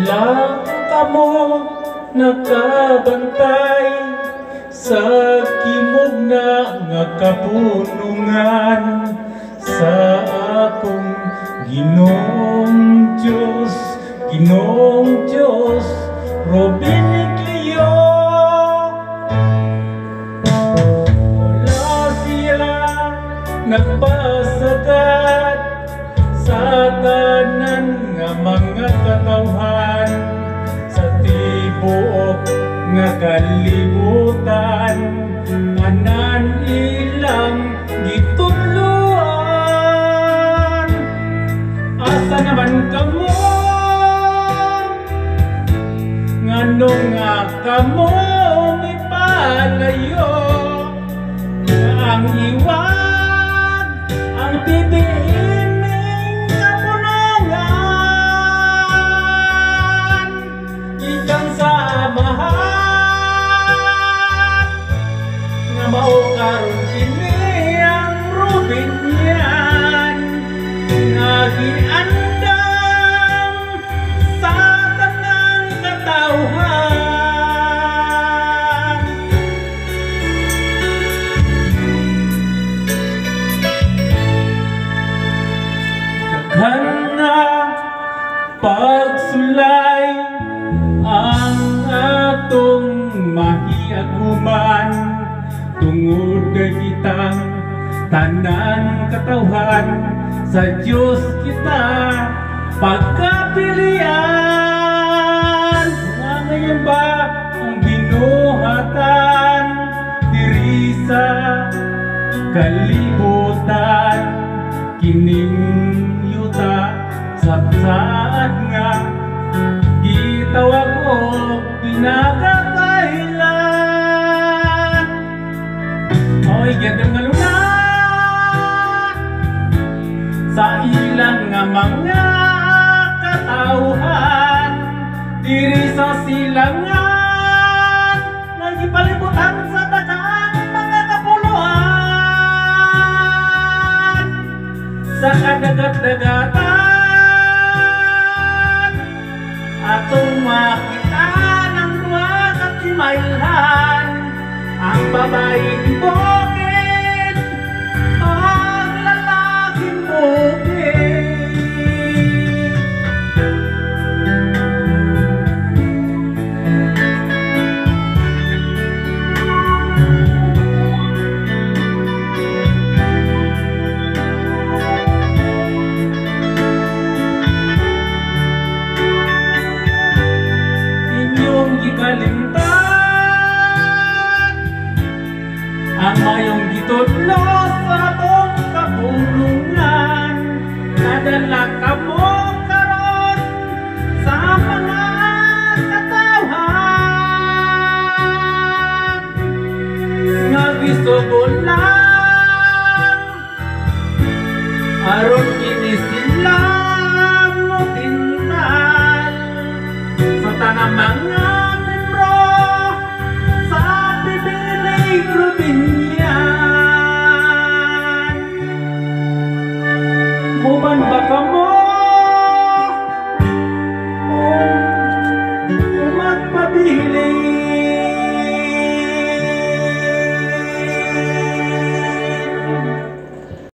lang kamo nakabantay sa kimog na nga kapunungan sa akong Ginoong Diyos, Robin Cleo. Wala siya nagpasagat sa tanan nga mga katawhan sa tibuok nga kalibutan, anan ilang gitudluan. Asa naman kamo nganong nga kamo may palayo, nga ang iwag ang bibiiming kapunungan, ikang samahan nga maukaron kini ang Robin yan nga giandam sa tanang katawhan. Daghan na pagsulay ang atong mahiaguman tungod kay kitang tanan katawhan sa Diyos kita pagkapilian. Nga ngayon ba ang binuhatan diri sa kalibutan, kining yuta sabsaad nga gitawag og pinakakailan. Oy, gandang nga luna sa ilang nga mga katawhan diri sa silangan nga gipalibutan sa daghang mga kapuluan sa kadagat-dagatan. Atong makita ng duha ka timailhan, ang babaeng bukid ang lalaking bukid. Inyong gikalimtan ang mayong gitudlo sa atong kapulungan, nadala kamo karon sa mga katawhan nga gisugod lang aron kini sila mo tinal sa tanang